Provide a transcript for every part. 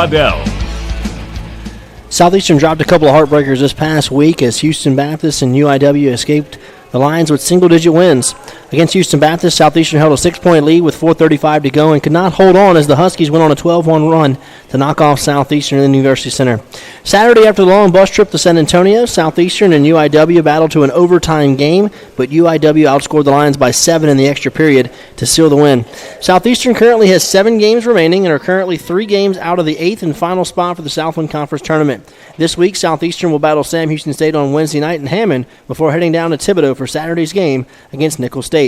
Adele. Southeastern dropped a couple of heartbreakers this past week as Houston Baptist and UIW escaped the Lions with single-digit wins. Against Houston Baptist, Southeastern held a 6-point lead with 4:35 to go and could not hold on as the Huskies went on a 12-1 run to knock off Southeastern in the University Center. Saturday, after the long bus trip to San Antonio, Southeastern and UIW battled to an overtime game, but UIW outscored the Lions by 7 in the extra period to seal the win. Southeastern currently has 7 games remaining and are currently 3 games out of the 8th and final spot for the Southland Conference Tournament. This week, Southeastern will battle Sam Houston State on Wednesday night in Hammond before heading down to Thibodaux for Saturday's game against Nicholls State.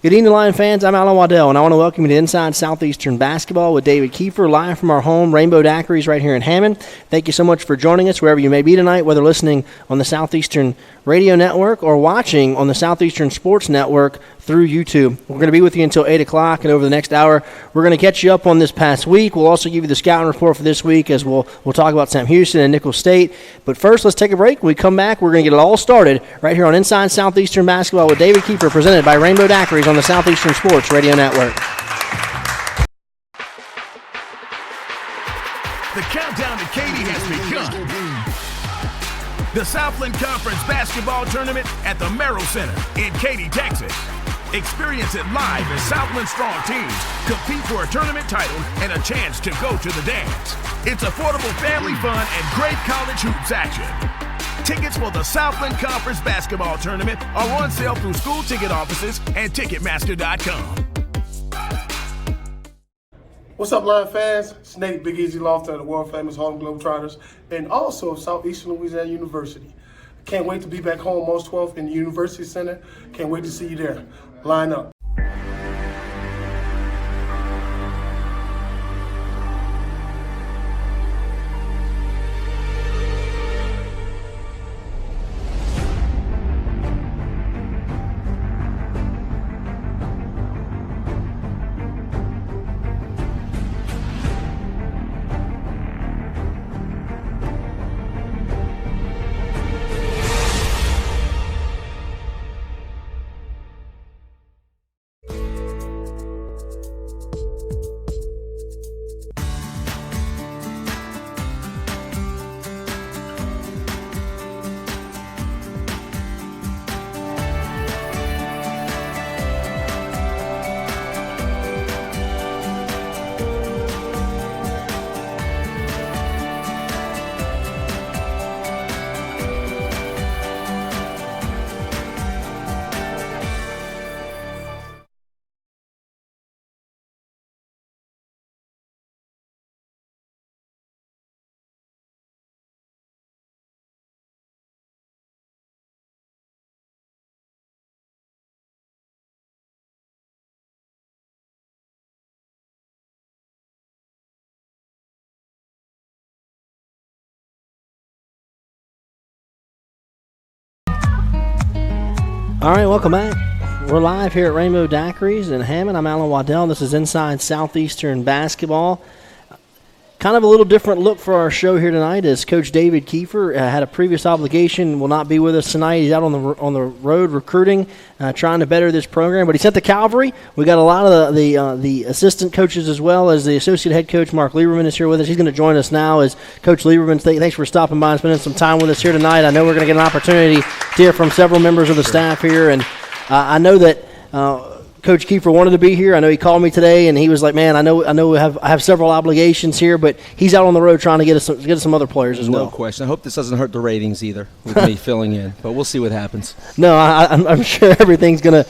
Good evening, Lion fans. I'm Alan Waddell, and I want to welcome you to Inside Southeastern Basketball with David Kiefer, live from our home, Rainbow Daiquiris, right here in Hammond. Thank you so much for joining us wherever you may be tonight, whether listening on the Southeastern Radio Network or watching on the Southeastern Sports Network through YouTube. We're going to be with you until 8 o'clock, and over the next hour, we're going to catch you up on this past week. We'll also give you the scouting report for this week as we'll talk about Sam Houston and Nicholls State. But first, let's take a break. When we come back, we're going to get it all started right here on Inside Southeastern Basketball with David Kiefer, presented by Rainbow Daiquiris on the Southeastern Sports Radio Network. The countdown to Katy has begun. The Southland Conference Basketball Tournament at the Merrill Center in Katy, Texas. Experience it live as Southland strong teams compete for a tournament title and a chance to go to the dance. It's affordable family fun and great college hoops action. Tickets for the Southland Conference Basketball Tournament are on sale through school ticket offices and Ticketmaster.com. What's up, Lion fans? It's Nate Big Easy Lofton of the world-famous Harlem Globetrotters and also Southeastern Louisiana University. Can't wait to be back home March 12th in the University Center. Can't wait to see you there. Line up. All right, welcome back. We're live here at Rainbow Daiquiris in Hammond. I'm Alan Waddell. This is Inside Southeastern Basketball. Kind of a little different look for our show here tonight as Coach David Kiefer had a previous obligation, will not be with us tonight. He's out on the road recruiting, trying to better this program. But he sent the Calvary. We got a lot of the assistant coaches as well as the associate head coach, Mark Lieberman, is here with us. He's going to join us now as Coach Lieberman. Thanks for stopping by and spending some time with us here tonight. I know we're going to get an opportunity to hear from several members of the staff here. And I know that Coach Kiefer wanted to be here. I know he called me today, and he was like, "Man, I know, I have several obligations here, but he's out on the road trying to get us some other players as well." No question. I hope this doesn't hurt the ratings either with me filling in, but we'll see what happens. No, I'm sure everything's gonna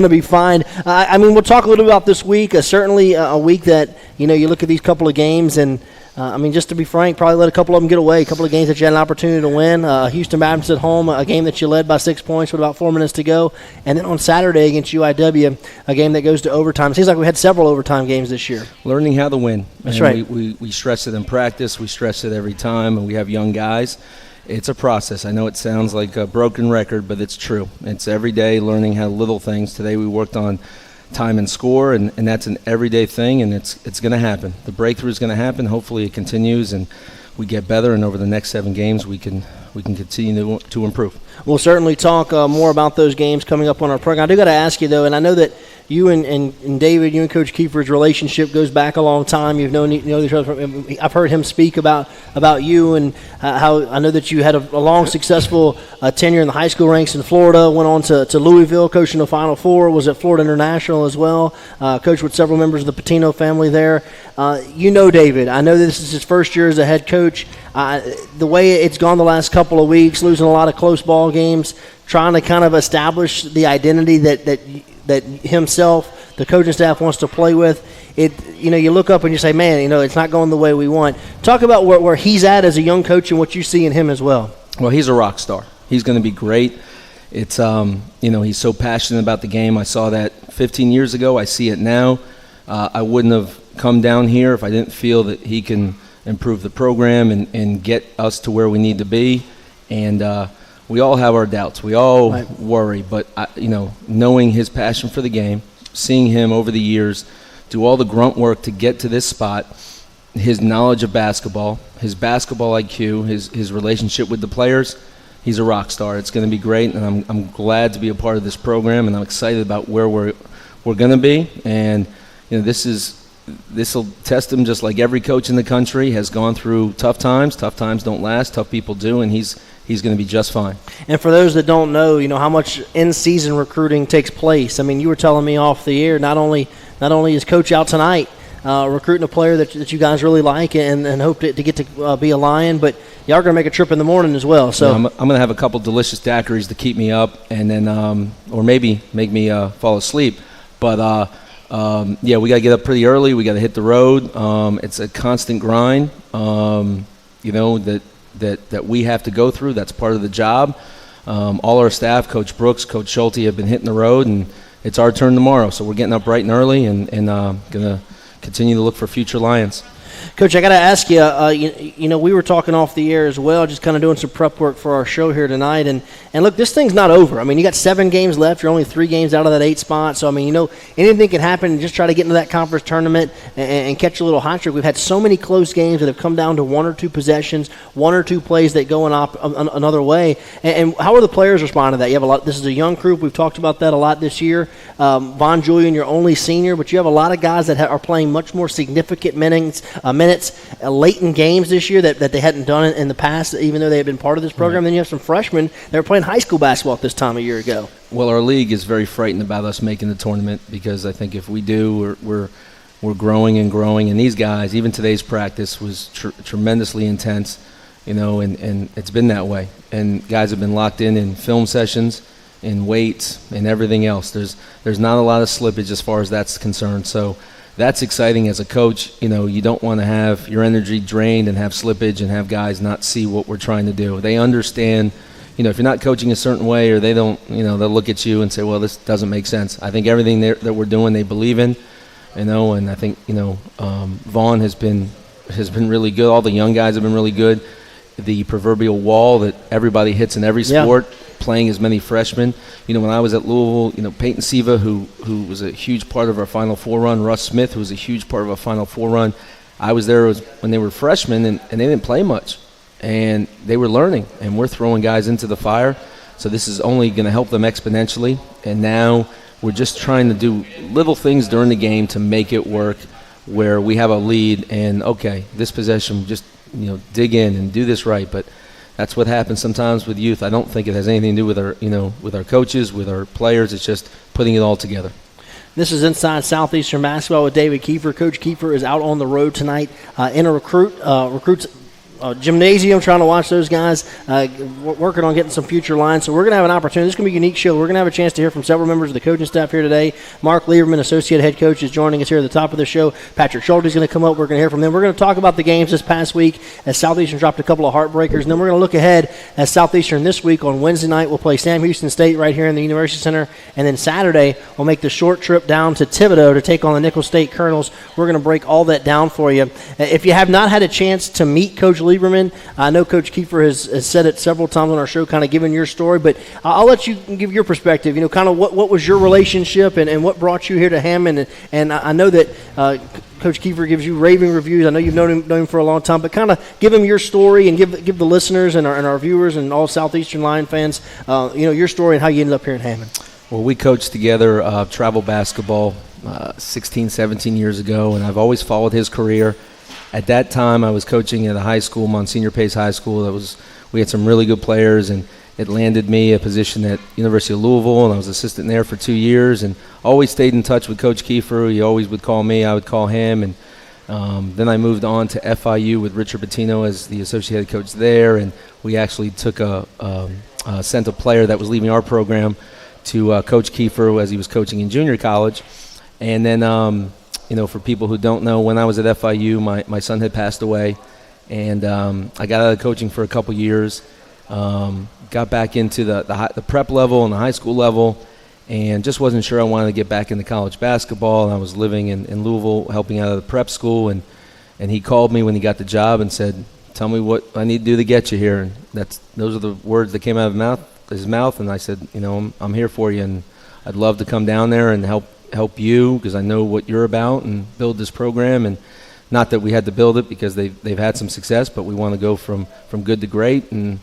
be fine. I mean, we'll talk a little about this week. Certainly a week that you look at these couple of games and. I mean, just to be frank, probably let a couple of them get away, a couple of games that you had an opportunity to win. Houston Baptist at home, a game that you led by 6 points with about 4 minutes to go. And then on Saturday against UIW, a game that goes to overtime. It seems like we had several overtime games this year. Learning how to win. That's and right. We stress it in practice. We stress it every time, and we have young guys. It's a process. I know it sounds like a broken record, but it's true. It's every day learning how little things. Today we worked on time and score, and that's an everyday thing, and it's going to happen. The breakthrough is going to happen. Hopefully it continues, and we get better, and over the next 7 games we can continue to improve. We'll certainly talk more about those games coming up on our program. I do got to ask you, though, and I know that you and David, you and Coach Kiefer's relationship goes back a long time. You've known each other. I've heard him speak about you and how I know that you had a long, successful tenure in the high school ranks in Florida, went on to Louisville, coaching the Final Four, was at Florida International as well, coached with several members of the Patino family there. You know David. I know this is his first year as a head coach. The way it's gone the last couple of weeks, losing a lot of close ball games, trying to kind of establish the identity that himself, the coaching staff wants to play with. You look up and you say, man, it's not going the way we want. Talk about where he's at as a young coach and what you see in him as well. Well, he's a rock star. He's going to be great. It's he's so passionate about the game. I saw that 15 years ago. I see it now. I wouldn't have come down here if I didn't feel that he can improve the program and get us to where we need to be. And we all have our doubts. We all worry. But, knowing his passion for the game, seeing him over the years do all the grunt work to get to this spot, his knowledge of basketball, his basketball IQ, his relationship with the players, he's a rock star. It's going to be great, and I'm glad to be a part of this program, and I'm excited about where we're going to be. And, this will test him just like every coach in the country has gone through tough times. Tough times don't last. Tough people do, and he's going to be just fine. And for those that don't know, how much in-season recruiting takes place. I mean, you were telling me off the air, not only is Coach out tonight recruiting a player that you guys really like and hope to get to be a Lion, but y'all are going to make a trip in the morning as well. So I'm going to have a couple delicious daiquiris to keep me up, and then or maybe make me fall asleep. But we got to get up pretty early. We got to hit the road. It's a constant grind, that we have to go through. That's part of the job. All our staff, Coach Brooks, Coach Schulte, have been hitting the road, and it's our turn tomorrow. So we're getting up bright and early and going to continue to look for future Lions. Coach, I got to ask you, we were talking off the air as well, just kind of doing some prep work for our show here tonight. And look, this thing's not over. I mean, you got 7 games left. You're only 3 games out of that 8 spot. So, I mean, anything can happen. Just try to get into that conference tournament and catch a little hot streak. We've had so many close games that have come down to 1 or 2 possessions, 1 or 2 plays that go another way. And how are the players responding to that? You have a lot. This is a young group. We've talked about that a lot this year. Von Julian, you're only senior, but you have a lot of guys that are playing much more significant minutes late in games this year that they hadn't done in the past, even though they had been part of this program. Right. Then you have some freshmen that were playing high school basketball at this time a year ago. Well, our league is very frightened about us making the tournament because I think if we do, we're growing and growing. And these guys, even today's practice was tremendously intense, and it's been that way. And guys have been locked in film sessions, in weights, and everything else. There's not a lot of slippage as far as that's concerned. So that's exciting as a coach. You don't want to have your energy drained and have slippage and have guys not see what we're trying to do. They understand, if you're not coaching a certain way or they don't, they'll look at you and say, well, this doesn't make sense. I think everything that we're doing, they believe in, and I think, Vaughn has been really good. All the young guys have been really good. The proverbial wall that everybody hits in every sport, playing as many freshmen. When I was at Louisville, Peyton Siva, who was a huge part of our Final Four run, Russ Smith, who was a huge part of our Final Four run. I was there when they were freshmen, and they didn't play much. And they were learning, and we're throwing guys into the fire. So this is only going to help them exponentially. And now we're just trying to do little things during the game to make it work where we have a lead and, okay, this possession, just dig in and do this right. But that's what happens sometimes with youth. I don't think it has anything to do with our coaches, with our players. It's just putting it all together. This is Inside Southeastern Basketball with David Kiefer. Coach Kiefer is out on the road tonight in a recruits gymnasium, trying to watch those guys working on getting some future lines. So we're going to have an opportunity. This is going to be a unique show. We're going to have a chance to hear from several members of the coaching staff here today. Mark Lieberman, associate head coach, is joining us here at the top of the show. Patrick Schulte is going to come up. We're going to hear from them. We're going to talk about the games this past week as Southeastern dropped a couple of heartbreakers. And then we're going to look ahead as Southeastern this week on Wednesday night. We'll play Sam Houston State right here in the University Center. And then Saturday, we'll make the short trip down to Thibodaux to take on the Nicholls State Colonels. We're going to break all that down for you. If you have not had a chance to meet Coach Lieberman, Lieberman. I know Coach Kiefer has said it several times on our show, kind of giving your story, but I'll let you give your perspective. Kind of what was your relationship and what brought you here to Hammond? And I know that Coach Kiefer gives you raving reviews. I know you've known him for a long time, but kind of give him your story and give the listeners and our viewers and all Southeastern Lion fans, your story and how you ended up here in Hammond. Well, we coached together travel basketball 16, 17 years ago, and I've always followed his career. At that time, I was coaching at a high school, Monsignor Pace High School. We had some really good players, and it landed me a position at University of Louisville, and I was assistant there for 2 years, and always stayed in touch with Coach Kiefer. He always would call me, I would call him, and then I moved on to FIU with Richard Pitino as the associate coach there, and we actually took sent a player that was leaving our program to Coach Kiefer as he was coaching in junior college. And then, for people who don't know, when I was at FIU, my son had passed away, and I got out of coaching for a couple years, got back into the prep level and the high school level, and just wasn't sure I wanted to get back into college basketball. And I was living in Louisville, helping out of the prep school, and he called me when he got the job and said, "Tell me what I need to do to get you here." And those are the words that came out of his mouth, and I said, I'm here for you, and I'd love to come down there and help you because I know what you're about and build this program. And not that we had to build it because they've had some success, but we want to go from good to great and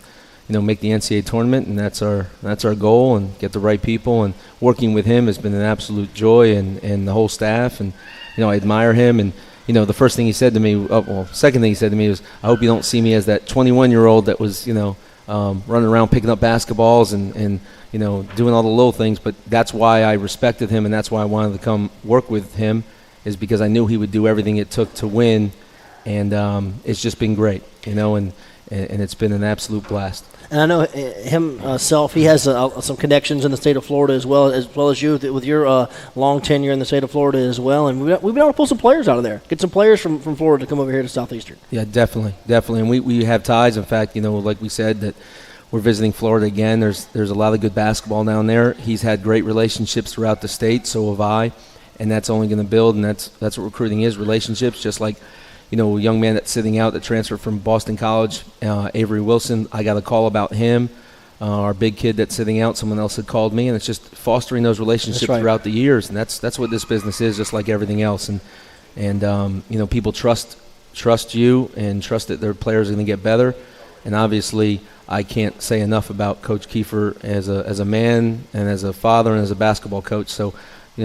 make the NCAA tournament, and that's our goal, and get the right people. And working with him has been an absolute joy, and the whole staff, and I admire him. And the first thing he said to me, second thing he said to me was, "I hope you don't see me as that 21-year-old that was running around picking up basketballs and doing all the little things." But that's why I respected him, and that's why I wanted to come work with him, is because I knew he would do everything it took to win. And it's just been great, and it's been an absolute blast. And I know himself, he has some connections in the state of Florida as well as you with your long tenure in the state of Florida as well. And we've been able to pull some players out of there, get some players from Florida to come over here to Southeastern. Yeah, definitely. And we have ties. In fact, like we said, that we're visiting Florida again. There's a lot of good basketball down there. He's had great relationships throughout the state, so have I. And that's only going to build, and that's what recruiting is, relationships, just like a young man that's sitting out that transferred from Boston College, Avery Wilson. I got a call about him. Our big kid that's sitting out, someone else had called me, and it's just fostering those relationships throughout the years, and that's what this business is, just like everything else. And people trust you and trust that their players are going to get better. And obviously, I can't say enough about Coach Kiefer as a man and as a father and as a basketball coach. So,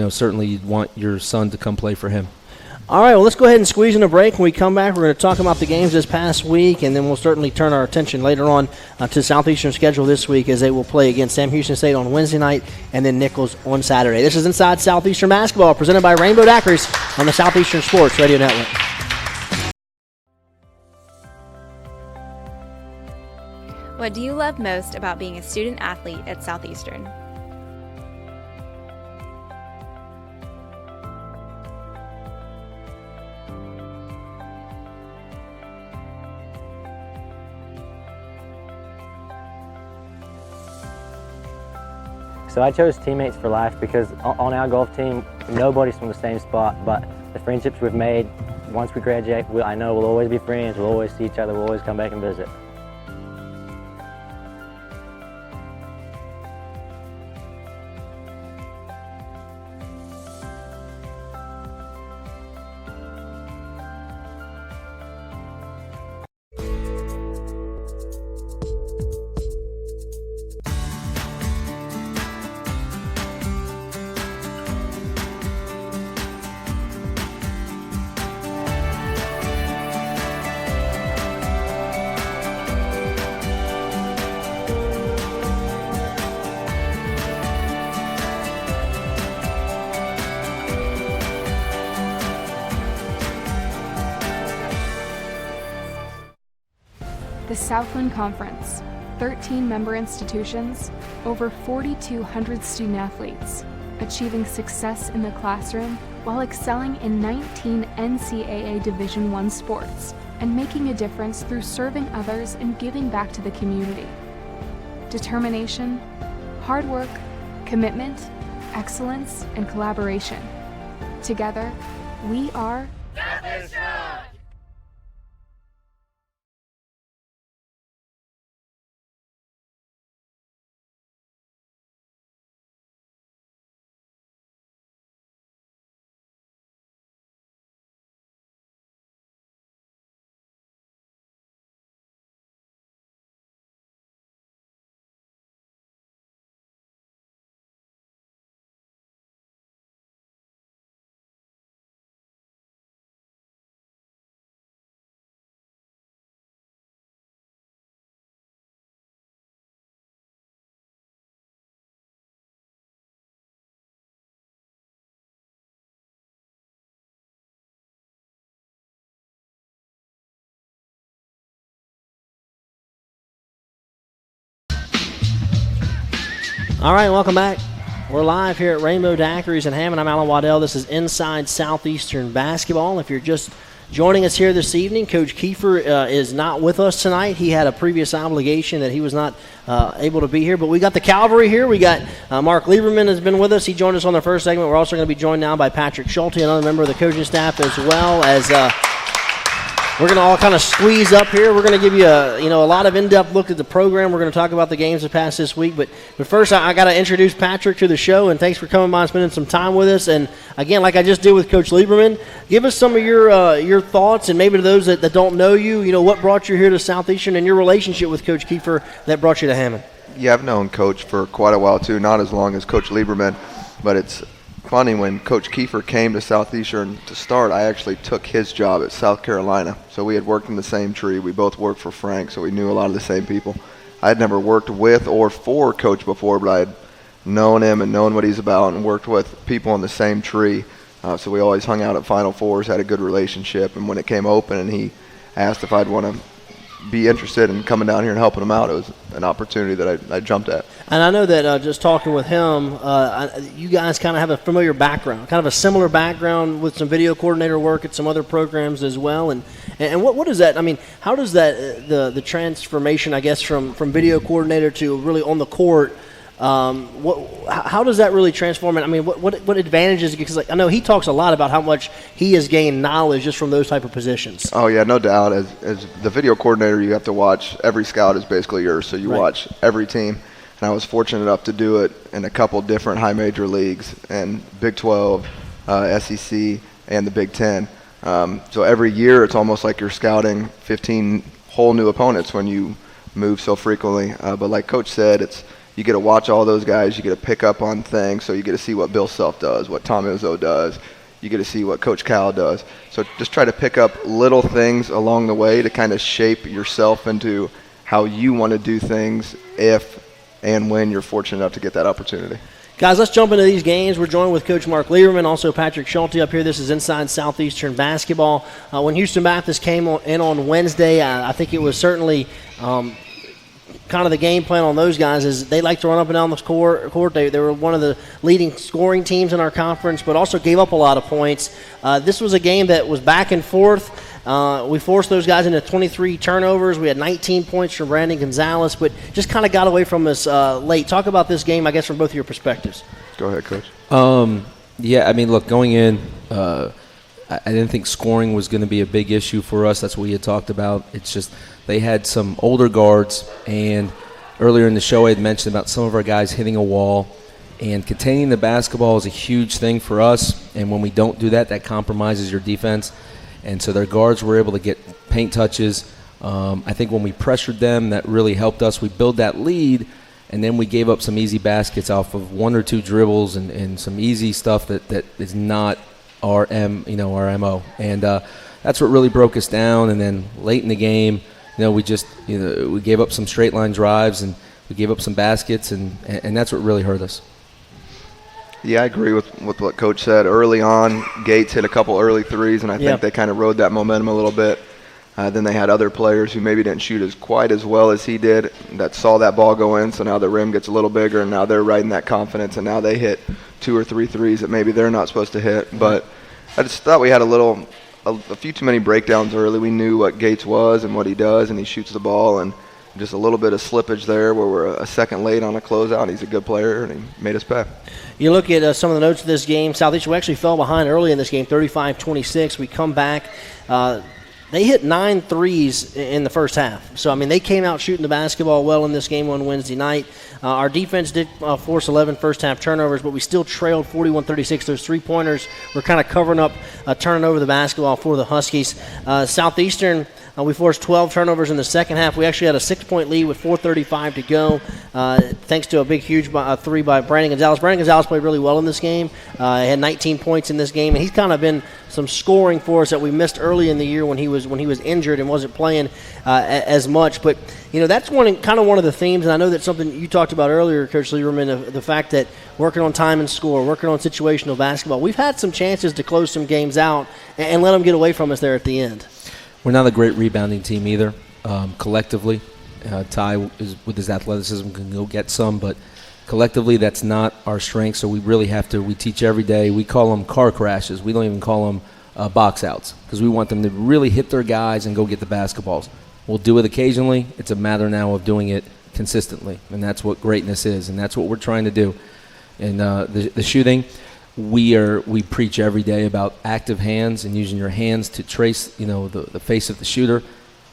certainly you'd want your son to come play for him. All right, well, let's go ahead and squeeze in a break. When we come back, we're going to talk about the games this past week, and then we'll certainly turn our attention later on to Southeastern's schedule this week, as they will play against Sam Houston State on Wednesday night and then Nichols on Saturday. This is Inside Southeastern Basketball, presented by Rainbow Daiquiris on the Southeastern Sports Radio Network. What do you love most about being a student athlete at Southeastern? So I chose teammates for life because on our golf team, nobody's from the same spot, but the friendships we've made once we graduate, I know we'll always be friends, we'll always see each other, we'll always come back and visit. The Southland Conference, 13 member institutions, over 4,200 student athletes, achieving success in the classroom while excelling in 19 NCAA Division I sports and making a difference through serving others and giving back to the community. Determination, hard work, commitment, excellence, and collaboration. Together, we are Southeastern! All right, welcome back. We're live here at Rainbow Daiquiris in Hammond. I'm Alan Waddell. This is Inside Southeastern Basketball. If you're just joining us here this evening, Coach Kiefer is not with us tonight. He had a previous obligation that he was not able to be here. But we got the cavalry here. We got Mark Lieberman has been with us. He joined us on the first segment. We're also going to be joined now by Patrick Schulte, another member of the coaching staff, as well as we're going to all kind of squeeze up here. We're going to give you a lot of in-depth look at the program. We're going to talk about the games that passed this week. But first, I got to introduce Patrick to the show, and thanks for coming by and spending some time with us. And again, like I just did with Coach Lieberman, give us some of your thoughts, and maybe to those that don't know you, what brought you here to Southeastern and your relationship with Coach Kiefer that brought you to Hammond. Yeah, I've known Coach for quite a while too, not as long as Coach Lieberman, but it's funny, when Coach Kiefer came to Southeastern to start, I actually took his job at South Carolina. So we had worked in the same tree. We both worked for Frank, so we knew a lot of the same people. I had never worked with or for Coach before, but I had known him and known what he's about and worked with people in the same tree. So we always hung out at Final Fours, had a good relationship. And when it came open and he asked if I'd want to be interested in coming down here and helping him out, it was an opportunity that I jumped at. And I know that just talking with him, you guys kind of have a familiar background, kind of a similar background with some video coordinator work at some other programs as well. And what is that? I mean, how does that the transformation, I guess, from video coordinator to really on the court? How does that really transform it? I mean, what advantages? Because I know he talks a lot about how much he has gained knowledge just from those type of positions. Oh yeah, no doubt. As the video coordinator, you have to watch every scout is basically yours, so you watch every team. And I was fortunate enough to do it in a couple different high major leagues, and Big 12, SEC, and the Big 10. So every year, it's almost like you're scouting 15 whole new opponents when you move so frequently. But like Coach said, you get to watch all those guys. You get to pick up on things. So you get to see what Bill Self does, what Tom Izzo does. You get to see what Coach Cal does. So just try to pick up little things along the way to kind of shape yourself into how you want to do things if and when you're fortunate enough to get that opportunity. Guys, let's jump into these games. We're joined with Coach Mark Lieberman, also Patrick Schulte up here. This is Inside Southeastern Basketball. When Houston Baptist came in on Wednesday, I think it was certainly kind of the game plan on those guys is they like to run up and down the court. They were one of the leading scoring teams in our conference, but also gave up a lot of points. This was a game that was back and forth. We forced those guys into 23 turnovers. We had 19 points from Brandon Gonzalez, but just kind of got away from us late. Talk about this game, I guess, from both of your perspectives. Go ahead, Coach. Yeah, I mean, look, going in, I didn't think scoring was going to be a big issue for us. That's what we had talked about. It's just they had some older guards, and earlier in the show I had mentioned about some of our guys hitting a wall. And containing the basketball is a huge thing for us, and when we don't do that, that compromises your defense. And so their guards were able to get paint touches. I think when we pressured them, that really helped us. We built that lead, and then we gave up some easy baskets off of one or two dribbles and some easy stuff that is not our MO. And that's what really broke us down. And then late in the game, we gave up some straight line drives and we gave up some baskets, and that's what really hurt us. Yeah, I agree with what Coach said. Early on, Gates hit a couple early threes, and I think they kind of rode that momentum a little bit. Then they had other players who maybe didn't shoot quite as well as he did that saw that ball go in, so now the rim gets a little bigger, and now they're riding that confidence, and now they hit 2 or 3 threes that maybe they're not supposed to hit. But I just thought we had a few too many breakdowns early. We knew what Gates was and what he does, and he shoots the ball, and just a little bit of slippage there where we're a second late on a closeout. He's a good player, and he made us pay. You look at some of the notes of this game. Southeastern actually fell behind early in this game, 35-26. We come back. They hit 9 threes in the first half. So, I mean, they came out shooting the basketball well in this game on Wednesday night. Our defense did force 11 first-half turnovers, but we still trailed 41-36. Those three-pointers were kind of covering up, turning over the basketball for the Huskies. Southeastern, we forced 12 turnovers in the second half. We actually had a 6-point lead with 4:35 to go, thanks to a big, huge three by Brandon Gonzalez. Brandon Gonzalez played really well in this game. He had 19 points in this game, and he's kind of been some scoring for us that we missed early in the year when he was injured and wasn't playing as much. But that's one of the themes, and I know that's something you talked about earlier, Coach Lieberman, the fact that working on time and score, working on situational basketball. We've had some chances to close some games out and let them get away from us there at the end. We're not a great rebounding team either, collectively. Ty, with his athleticism, can go get some, but collectively that's not our strength, so we really have to, we teach every day. We call them car crashes. We don't even call them box outs because we want them to really hit their guys and go get the basketballs. We'll do it occasionally. It's a matter now of doing it consistently, and that's what greatness is, and that's what we're trying to do. And the shooting, we preach every day about active hands and using your hands to trace, the face of the shooter.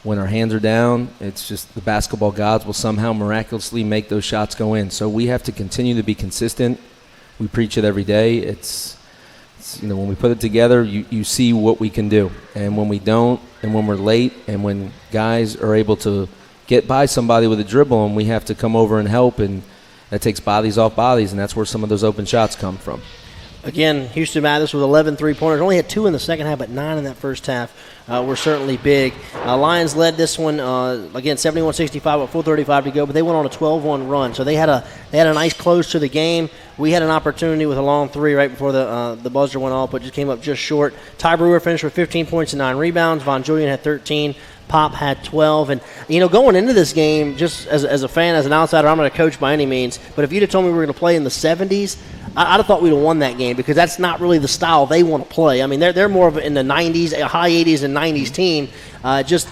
When our hands are down, it's just the basketball gods will somehow miraculously make those shots go in. So we have to continue to be consistent. We preach it every day. It's when we put it together, you see what we can do. And when we don't, and when we're late, and when guys are able to get by somebody with a dribble and we have to come over and help, and that takes bodies off bodies, and that's where some of those open shots come from. Again, Houston Baptist with 11 three-pointers. Only had 2 in the second half, but 9 in that first half were certainly big. Lions led this one, again, 71-65 with 4:35 to go, but they went on a 12-1 run. So they had a nice close to the game. We had an opportunity with a long three right before the buzzer went off, but just came up just short. Ty Brewer finished with 15 points and 9 rebounds. Von Julian had 13. Pop had 12. And, going into this game, just as a fan, as an outsider, I'm not a coach by any means, but if you'd have told me we were going to play in the 70s, I'd have thought we'd have won that game because that's not really the style they want to play. I mean, they're more of in the 90s, high 80s and 90s team. Just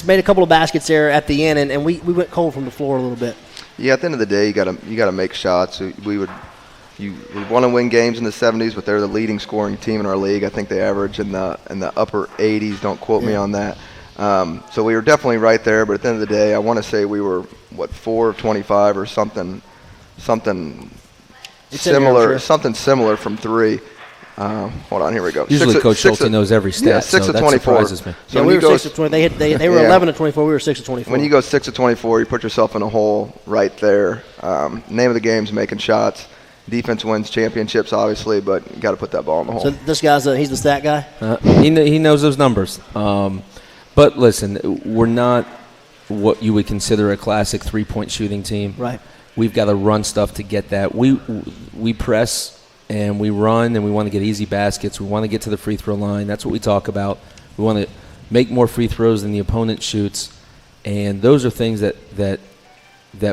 made a couple of baskets there at the end, and we went cold from the floor a little bit. Yeah, at the end of the day, you got to make shots. You want to win games in the 70s, but they're the leading scoring team in our league. I think they average in the upper 80s. Don't quote me on that. So we were definitely right there, but at the end of the day, I want to say we were 4 of 25 or something similar from 3. Hold on, here we go. Usually Coach Schulte knows every stat. Yeah, 6 of 24. That surprises me. So we were 6 of 20. They were 11 of 24. We were 6 of 24. When you go 6 of 24, you put yourself in a hole right there. Name of the game is making shots. Defense wins championships, obviously, but you got to put that ball in the hole. So this guy's he's the stat guy. He knows those numbers. But listen, we're not what you would consider a classic three-point shooting team. Right. We've got to run stuff to get that. We press and we run and we want to get easy baskets. We want to get to the free throw line. That's what we talk about. We want to make more free throws than the opponent shoots, and those are things that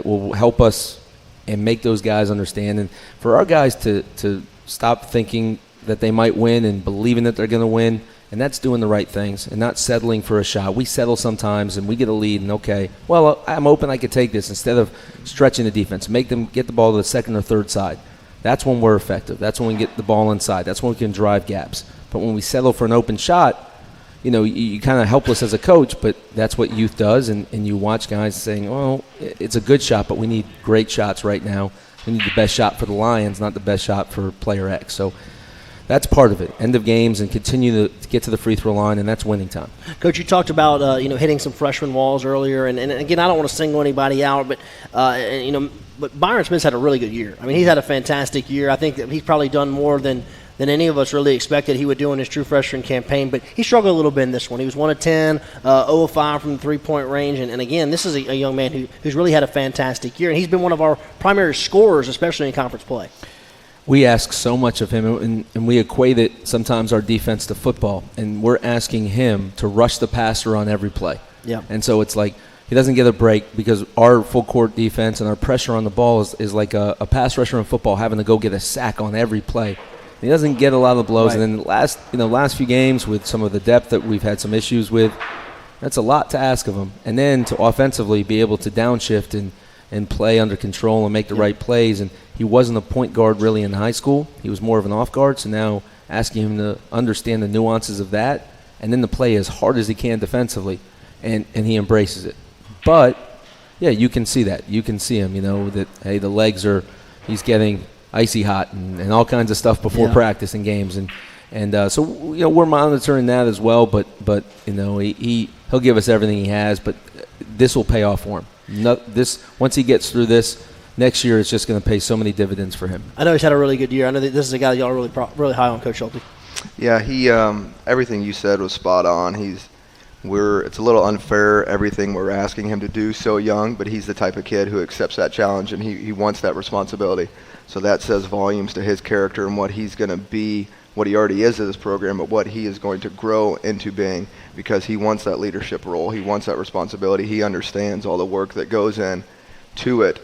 will help us and make those guys understand. And for our guys to stop thinking that they might win and believing that they're going to win, and that's doing the right things and not settling for a shot. We settle sometimes and we get a lead and, okay, well, I'm open, I could take this, instead of stretching the defense. Make them get the ball to the second or third side. That's when we're effective. That's when we get the ball inside. That's when we can drive gaps. But when we settle for an open shot, you kind of helpless as a coach, but that's what youth does, and you watch guys saying, well, it's a good shot, but we need great shots right now. We need the best shot for the Lions, not the best shot for player X. So that's part of it. End of games and continue to get to the free throw line, and that's winning time. Coach, you talked about hitting some freshman walls earlier, and again, I don't want to single anybody out, but but Byron Smith's had a really good year. I mean, he's had a fantastic year. I think that he's probably done more than any of us really expected he would do in his true freshman campaign, but he struggled a little bit in this one. He was 1 of 10, 0 of 5 from the three-point range, and again, this is a young man who's really had a fantastic year, and he's been one of our primary scorers, especially in conference play. We ask so much of him, and we equate it sometimes our defense to football, and we're asking him to rush the passer on every play. Yeah. And so it's like he doesn't get a break because our full-court defense and our pressure on the ball is like a pass rusher in football having to go get a sack on every play. He doesn't get a lot of blows. Right. And then the last few games with some of the depth that we've had some issues with, that's a lot to ask of him. And then to offensively be able to downshift and play under control and make the right plays. And he wasn't a point guard really in high school. He was more of an off guard. So now asking him to understand the nuances of that and then to play as hard as he can defensively. And he embraces it. But, yeah, you can see that. You can see him, that, hey, the legs he's getting icy hot and all kinds of stuff before practice and games. And so, we're monitoring that as well. But he'll give us everything he has. But this will pay off for him. Once he gets through this, next year it's just going to pay so many dividends for him. I know he's had a really good year. I know that this is a guy that y'all are really high on, Coach Schulte. Yeah, he everything you said was spot on. It's a little unfair everything we're asking him to do so young, but he's the type of kid who accepts that challenge and he wants that responsibility. So that says volumes to his character and what he's going to be, what he already is in this program, but what he is going to grow into being, because he wants that leadership role. He wants that responsibility. He understands all the work that goes in to it.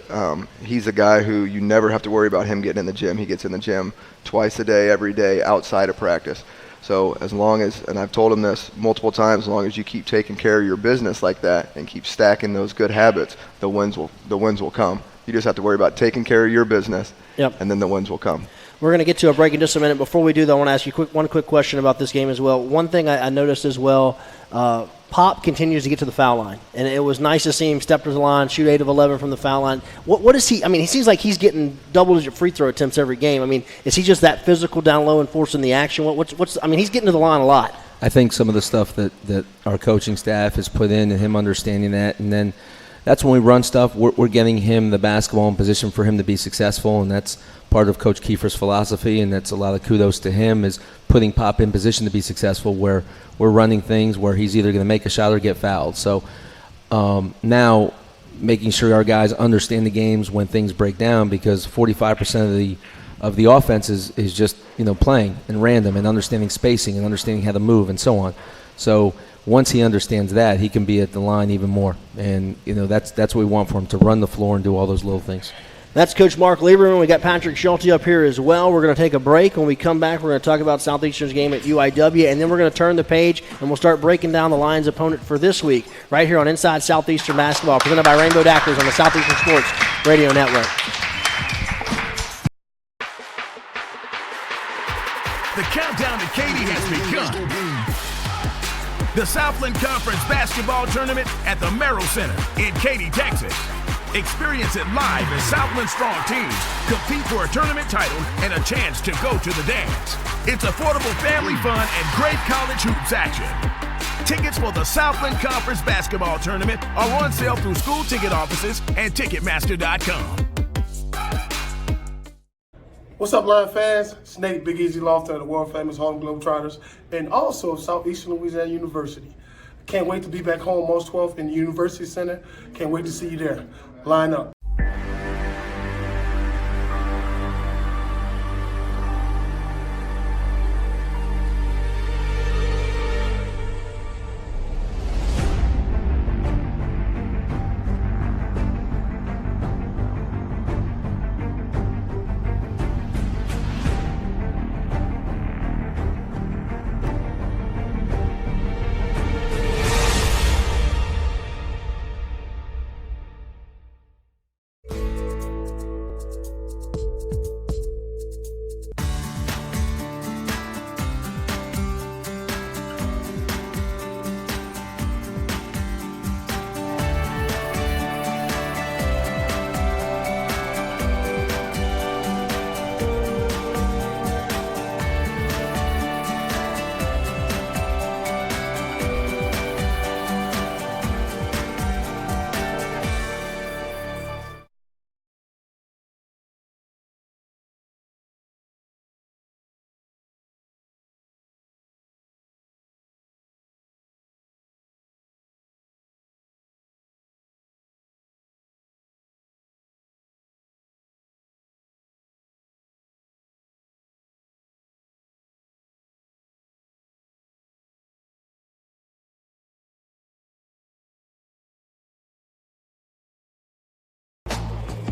He's a guy who you never have to worry about him getting in the gym. He gets in the gym twice a day, every day, outside of practice. So as long as, and I've told him this multiple times, as long as you keep taking care of your business like that and keep stacking those good habits, the wins will come. You just have to worry about taking care of your business, and then the wins will come. We're going to get to a break in just a minute. Before we do, though, I want to ask you one quick question about this game as well. One thing I noticed as well, Pop continues to get to the foul line, and it was nice to see him step to the line, shoot 8 of 11 from the foul line. What is he? I mean, he seems like he's getting double-digit free throw attempts every game. I mean, is he just that physical down low and forcing the action? I mean, he's getting to the line a lot. I think some of the stuff that our coaching staff has put in and him understanding that, and then that's when we run stuff, we're getting him the basketball in position for him to be successful, and that's part of Coach Kiefer's philosophy, and that's a lot of kudos to him, is putting Pop in position to be successful where we're running things where he's either going to make a shot or get fouled. So now making sure our guys understand the games when things break down, because 45% of the offense is just playing and random and understanding spacing and understanding how to move and so on. So once he understands that, he can be at the line even more. And that's what we want for him, to run the floor and do all those little things. That's Coach Mark Lieberman. We got Patrick Schulte up here as well. We're going to take a break. When we come back, we're going to talk about Southeastern's game at UIW, and then we're going to turn the page, and we'll start breaking down the Lions' opponent for this week, right here on Inside Southeastern Basketball, presented by Rainbow Daiquiris on the Southeastern Sports Radio Network. The countdown to Katy has begun. The Southland Conference Basketball Tournament at the Merrill Center in Katy, Texas. Experience it live as Southland strong teams compete for a tournament title and a chance to go to the dance. It's affordable family fun and great college hoops action. Tickets for the Southland Conference Basketball Tournament are on sale through school ticket offices and Ticketmaster.com. What's up, Lion fans? It's Nate Big Easy Lofton of the world-famous Harlem Globetrotters, and also Southeastern Louisiana University. Can't wait to be back home March 12th in the University Center. Can't wait to see you there. Line up.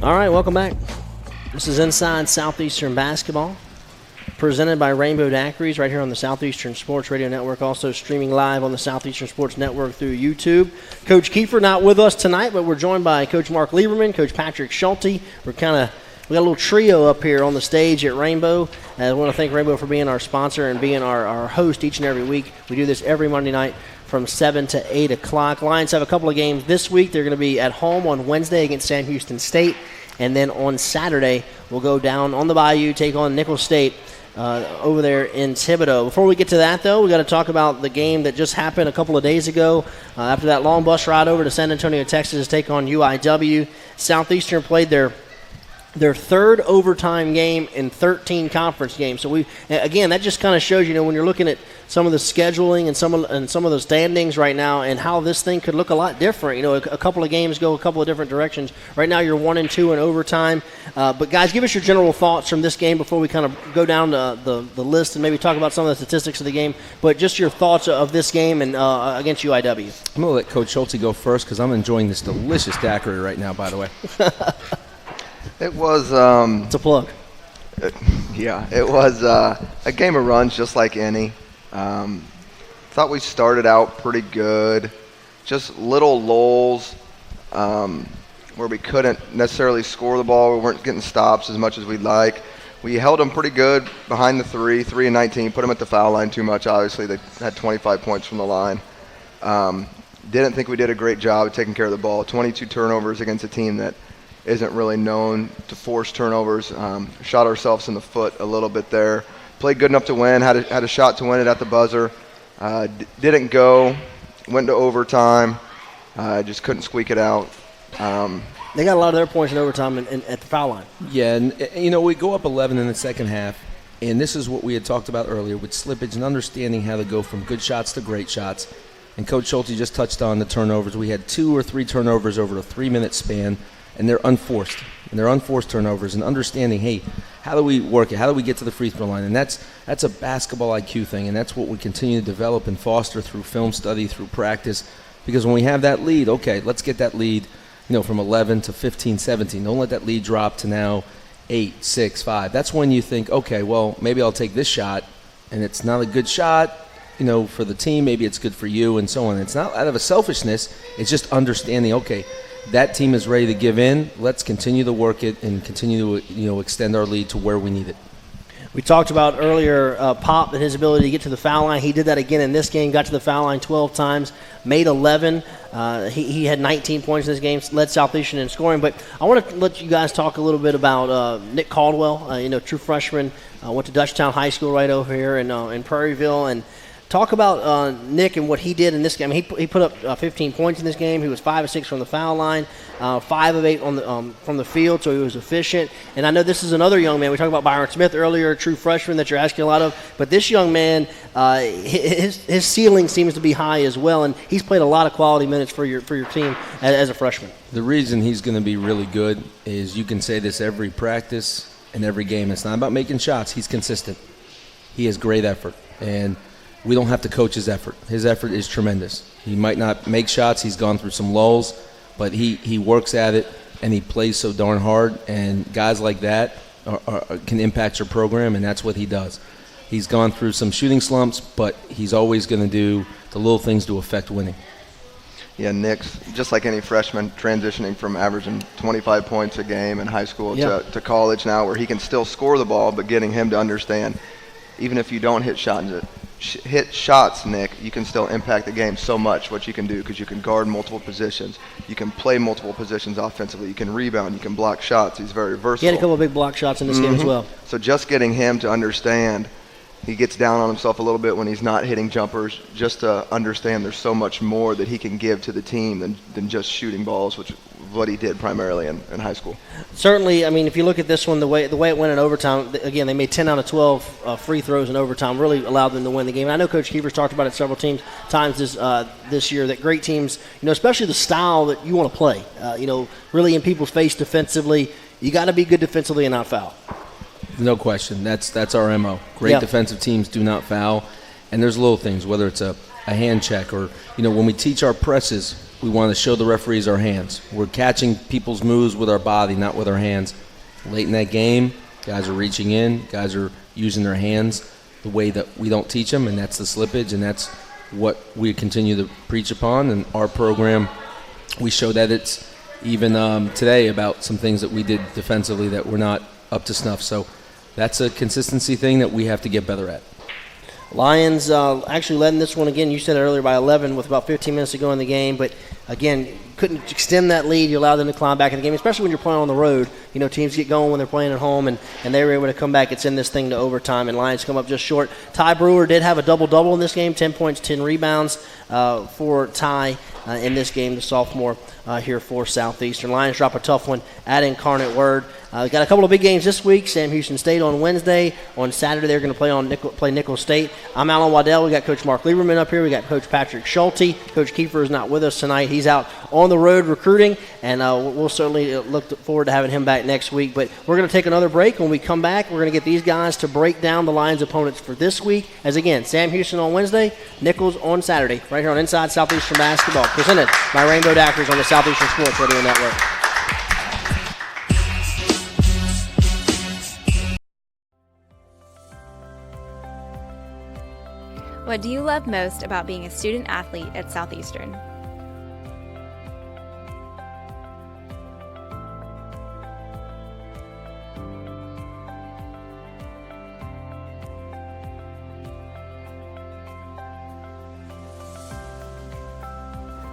All right, welcome back. This is Inside Southeastern Basketball, presented by Rainbow Daiquiris right here on the Southeastern Sports Radio Network, also streaming live on the Southeastern Sports Network through YouTube. Coach Kiefer not with us tonight, but we're joined by Coach Mark Lieberman, Coach Patrick Schulte. We got a little trio up here on the stage at Rainbow. I want to thank Rainbow for being our sponsor and being our host each and every week. We do this every Monday night from 7 to 8 o'clock. Lions have a couple of games this week. They're going to be at home on Wednesday against Sam Houston State. And then on Saturday, we'll go down on the Bayou, take on Nicholls State over there in Thibodaux. Before we get to that, though, we got to talk about the game that just happened a couple of days ago. After that long bus ride over to San Antonio, Texas, to take on UIW. Southeastern played their their third overtime game in 13 conference games. So again, that just kind of shows, when you're looking at some of the scheduling and some of the standings right now, and how this thing could look a lot different. A couple of games go a couple of different directions. Right now, you're 1-2 in overtime. But guys, give us your general thoughts from this game before we kind of go down the list and maybe talk about some of the statistics of the game. But just your thoughts of this game and against UIW. I'm going to let Coach Schulte go first because I'm enjoying this delicious daiquiri right now, by the way. It was it's a plug. It was a game of runs, just like any. Thought we started out pretty good, just little lulls where we couldn't necessarily score the ball. We weren't getting stops as much as we'd like. We held them pretty good behind the 3 and 19, put them at the foul line too much. Obviously, they had 25 points from the line. Didn't think we did a great job of taking care of the ball. 22 turnovers against a team that isn't really known to force turnovers. Shot ourselves in the foot a little bit there. Played good enough to win, had a shot to win it at the buzzer. Didn't go, went to overtime, just couldn't squeak it out. They got a lot of their points in overtime at the foul line. Yeah, and we go up 11 in the second half, and this is what we had talked about earlier with slippage and understanding how to go from good shots to great shots. And Coach Schulte just touched on the turnovers. We had 2 or 3 turnovers over a 3-minute span, and they're unforced. And they're unforced turnovers, and understanding, hey, how do we work it? How do we get to the free throw line? And that's a basketball IQ thing, and that's what we continue to develop and foster through film study, through practice. Because when we have that lead, okay, let's get that lead, from 11 to 15, 17. Don't let that lead drop to now 8, 6, 5. That's when you think, okay, well, maybe I'll take this shot, and it's not a good shot, for the team. Maybe it's good for you, and so on. It's not out of a selfishness. It's just understanding, okay, that team is ready to give in. Let's continue to work it and continue to extend our lead to where we need it. We talked about earlier Pop and his ability to get to the foul line. He did that again in this game, got to the foul line 12 times, made 11. He had 19 points in this game, led Southeastern in scoring. But I want to let you guys talk a little bit about Nick Caldwell, true freshman, went to Dutchtown High School right over here in Prairieville, and talk about Nick and what he did in this game. He put up 15 points in this game. He was 5 of 6 from the foul line, 5 of 8 from the field, so he was efficient. And I know this is another young man. We talked about Byron Smith earlier, a true freshman that you're asking a lot of. But this young man, his ceiling seems to be high as well, and he's played a lot of quality minutes for your team as a freshman. The reason he's going to be really good is you can say this every practice and every game. It's not about making shots. He's consistent. He has great effort, and we don't have to coach his effort. His effort is tremendous. He might not make shots. He's gone through some lulls, but he works at it, and he plays so darn hard. And guys like that can impact your program, and that's what he does. He's gone through some shooting slumps, but he's always going to do the little things to affect winning. Yeah, Nick's, just like any freshman, transitioning from averaging 25 points a game in high school to college now, where he can still score the ball, but getting him to understand, even if you don't hit shots, Nick, you can still impact the game so much, what you can do, because you can guard multiple positions. You can play multiple positions offensively. You can rebound. You can block shots. He's very versatile. He had a couple of big block shots in this game as well. So just getting him to understand, he gets down on himself a little bit when he's not hitting jumpers, just to understand there's so much more that he can give to the team than just shooting balls, which is what he did primarily in high school. Certainly, I mean, if you look at this one, the way it went in overtime, again, they made 10 out of 12 free throws in overtime, really allowed them to win the game. And I know Coach Kiefer's talked about it several times this year, that great teams, especially the style that you want to play, really in people's face defensively, you got to be good defensively and not foul. No question. That's our MO. Great defensive teams do not foul. And there's little things, whether it's a hand check or, when we teach our presses, we want to show the referees our hands. We're catching people's moves with our body, not with our hands. Late in that game, guys are reaching in, guys are using their hands the way that we don't teach them, and that's the slippage, and that's what we continue to preach upon. And our program, we show that it's even today about some things that we did defensively that were not up to snuff. So that's a consistency thing that we have to get better at. Lions actually led in this one again. You said it earlier by 11 with about 15 minutes to go in the game, but again, couldn't extend that lead. You allow them to climb back in the game, especially when you're playing on the road. You know, teams get going when they're playing at home, and they were able to come back and send this thing to overtime, and Lions come up just short. Ty Brewer did have a double-double in this game, 10 points, 10 rebounds for Ty in this game, the sophomore here for Southeastern. Lions drop a tough one at Incarnate Word. Got a couple of big games this week. Sam Houston State on Wednesday. On Saturday, they're going to play Nicholls State. I'm Alan Waddell. We got Coach Mark Lieberman up here. We got Coach Patrick Schulte. Coach Kiefer is not with us tonight. He's out on the road recruiting, and we'll certainly look forward to having him back next week. But we're going to take another break. When we come back, we're going to get these guys to break down the Lions' opponents for this week. As again, Sam Houston on Wednesday, Nicholls on Saturday, right here on Inside Southeastern Basketball, presented by Rainbow Daiquiris on the Southeastern Sports Radio Network. What do you love most about being a student athlete at Southeastern?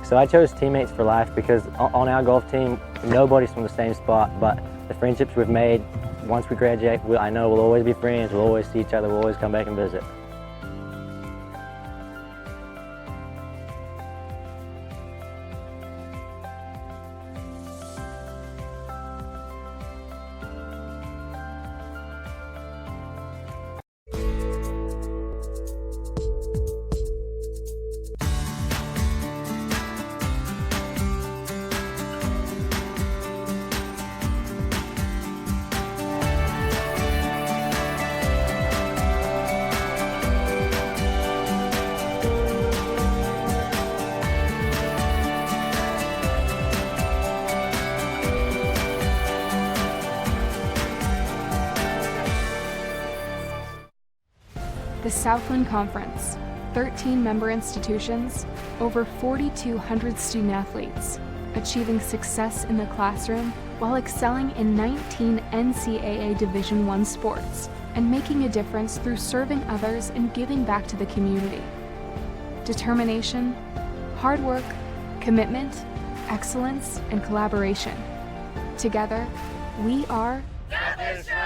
So I chose teammates for life because on our golf team, nobody's from the same spot, but the friendships we've made once we graduate, I know we'll always be friends, we'll always see each other, we'll always come back and visit. The Southland Conference, 13 member institutions, over 4,200 student athletes, achieving success in the classroom while excelling in 19 NCAA Division I sports and making a difference through serving others and giving back to the community. Determination, hard work, commitment, excellence, and collaboration. Together, we are Southeastern!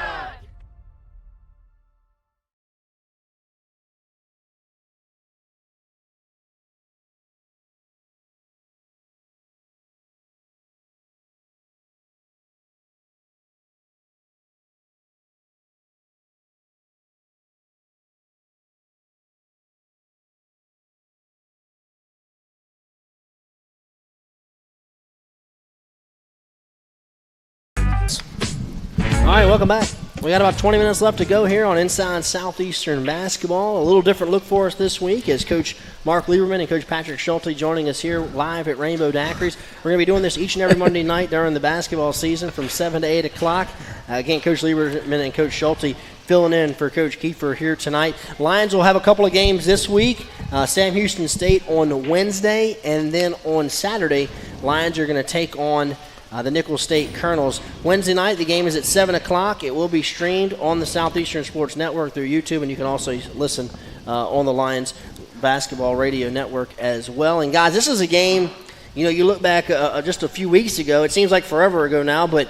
All right, welcome back. We got about 20 minutes left to go here on Inside Southeastern Basketball. A little different look for us this week as Coach Mark Lieberman and Coach Patrick Schulte joining us here live at Rainbow Daiquiris. We're going to be doing this each and every Monday night during the basketball season from 7 to 8 o'clock. Again, Coach Lieberman and Coach Schulte filling in for Coach Kiefer here tonight. Lions will have a couple of games this week. Sam Houston State on Wednesday, and then on Saturday, Lions are going to take on the Nicholls State Colonels. Wednesday night, the game is at 7 o'clock. It will be streamed on the Southeastern Sports Network through YouTube, and you can also listen on the Lions Basketball Radio Network as well. And, guys, this is a game, you look back just a few weeks ago. It seems like forever ago now, but,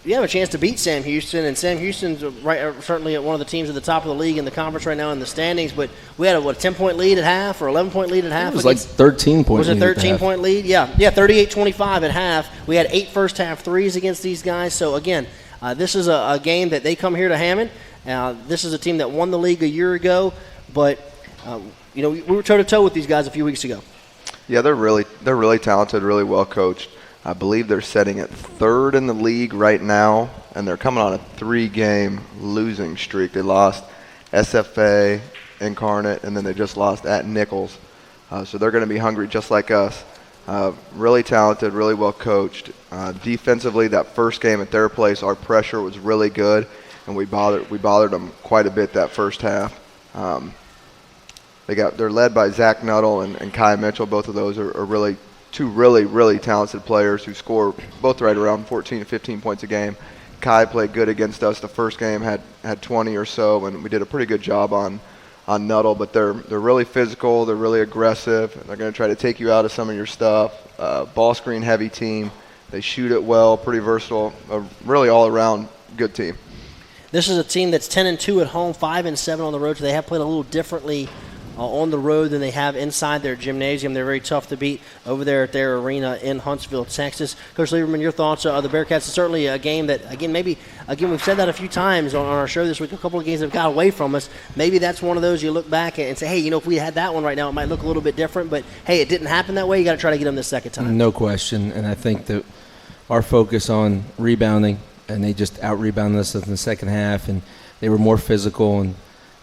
you have a chance to beat Sam Houston, and Sam Houston's certainly at one of the teams at the top of the league in the conference right now in the standings, but we had a 10-point lead at half or 11-point lead at half? It was like 13-point lead. Was it 13-point lead? Yeah, 38-25 at half. We had 8 first-half threes against these guys. So, again, this is a game that they come here to Hammond. This is a team that won the league a year ago, but, we were toe-to-toe with these guys a few weeks ago. Yeah, they're really talented, really well coached. I believe they're sitting at 3rd in the league right now, and they're coming on a 3-game losing streak. They lost SFA, Incarnate, and then they just lost at Nicholls. So they're going to be hungry just like us. Really talented, really well coached. Defensively, that first game at their place, our pressure was really good, and we bothered them quite a bit that first half. They're led by Zach Nuttall and Kai Mitchell. Both of those are really two really talented players who score both right around 14 to 15 points a game. Kai played good against us. The first game had 20 or so, and we did a pretty good job on Nuttall, but they're really physical. They're really aggressive. And they're going to try to take you out of some of your stuff. Ball screen heavy team. They shoot it well, pretty versatile. Really all around good team. This is a team that's 10-2 at home, 5-7 on the road. So they have played a little differently on the road than they have inside their gymnasium. They're very tough to beat over there at their arena in Huntsville, Texas. Coach Lieberman, your thoughts of the Bearcats? It's certainly a game that, again, we've said that a few times on our show this week. A couple of games that have got away from us. Maybe that's one of those you look back and say, hey, if we had that one right now, it might look a little bit different. But, hey, it didn't happen that way. You got to try to get them the second time. No question. And I think that our focus on rebounding, and they just out-rebounded us in the second half, and they were more physical, and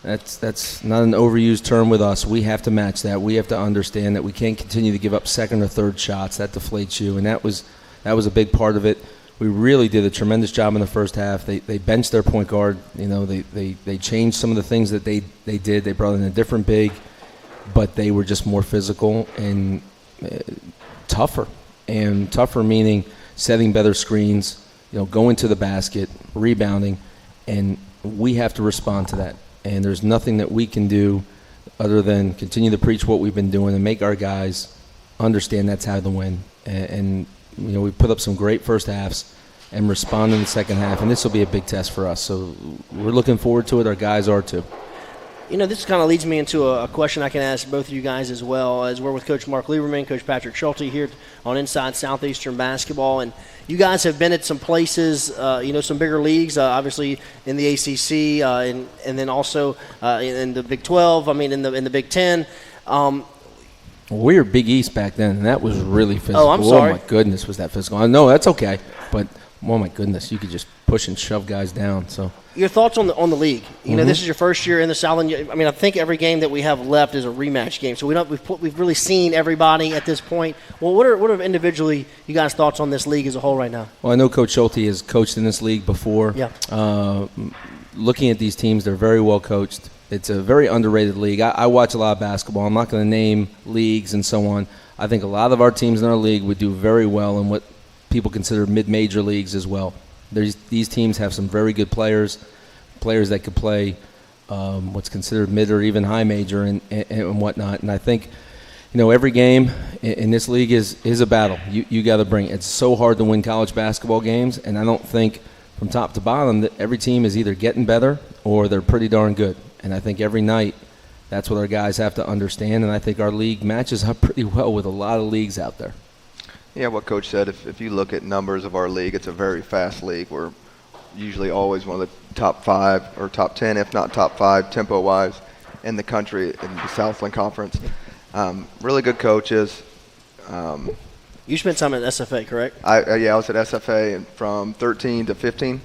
that's not an overused term with us. We have to match that. We have to understand that we can't continue to give up second or third shots. That deflates you, and that was a big part of it. We really did a tremendous job in the first half. They benched their point guard. They changed some of the things that they did. They brought in a different big, but they were just more physical and tougher. And tougher meaning setting better screens, going to the basket, rebounding, and we have to respond to that. And there's nothing that we can do other than continue to preach what we've been doing and make our guys understand that's how to win. And we put up some great first halves and respond in the second half, and this will be a big test for us. So we're looking forward to it. Our guys are too. This kind of leads me into a question I can ask both of you guys as well, as we're with Coach Mark Lieberman, Coach Patrick Schulte here on Inside Southeastern Basketball. And you guys have been at some places, some bigger leagues, obviously in the ACC and then also in the Big 12, in the Big 10. We were Big East back then, and that was really physical. Oh, I'm sorry. Oh, my goodness, was that physical. No, that's okay. But, oh, my goodness, you could just push and shove guys down. So, your thoughts on the league? This is your first year in the Southland. I think every game that we have left is a rematch game. So we've really seen everybody at this point. Well, what are individually you guys' thoughts on this league as a whole right now? Well, I know Coach Schulte has coached in this league before. Yeah. Looking at these teams, they're very well coached. It's a very underrated league. I watch a lot of basketball. I'm not going to name leagues and so on. I think a lot of our teams in our league would do very well in what people consider mid-major leagues as well. These teams have some very good players that could play what's considered mid or even high major and whatnot. And I think, every game in this league is a battle. You got to bring it. It's so hard to win college basketball games, and I don't think from top to bottom that every team is either getting better or they're pretty darn good. And I think every night that's what our guys have to understand, and I think our league matches up pretty well with a lot of leagues out there. Yeah, what Coach said, if you look at numbers of our league, it's a very fast league. We're usually always one of the top 5 or top 10, if not top 5, tempo-wise in the country in the Southland Conference. Really good coaches. You spent time at SFA, correct? I was at SFA from 13 to 15.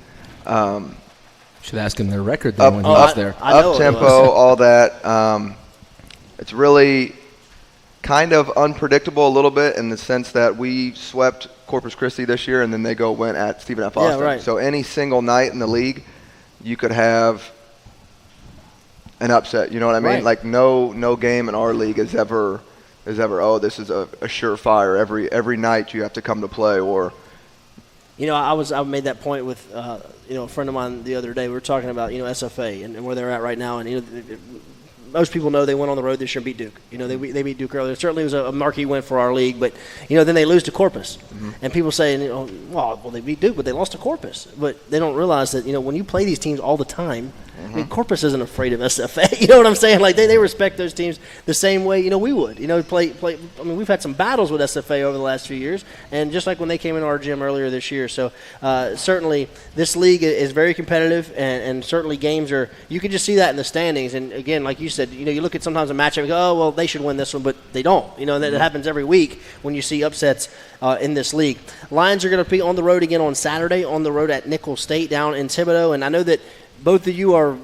Should ask him their record then when he was there. Up-tempo, all that. It's really kind of unpredictable a little bit in the sense that we swept Corpus Christi this year and then they went at Stephen F. Austin. Yeah, right. So any single night in the league, you could have an upset. You know what I mean? Right. Like no game in our league is ever this is a surefire. Every night you have to come to play or. I made that point with a friend of mine the other day. We were talking about SFA and where they're at right now, and most people know they went on the road this year and beat Duke. They beat Duke earlier. It certainly was a marquee win for our league, but then they lose to Corpus, and people say, well, they beat Duke, but they lost to Corpus. But they don't realize that when you play these teams all the time, Corpus isn't afraid of SFA. You know what I'm saying? Like they respect those teams the same way we would. Play. We've had some battles with SFA over the last few years, and just like when they came into our gym earlier this year. So certainly this league is very competitive, and certainly games are. You can just see that in the standings. And again, like you said, you look at sometimes a matchup and go, oh well, they should win this one, but they don't. That happens every week when you see upsets in this league. Lions are going to be on the road again on Saturday, on the road at Nicholls State down in Thibodaux, and I know that both of you are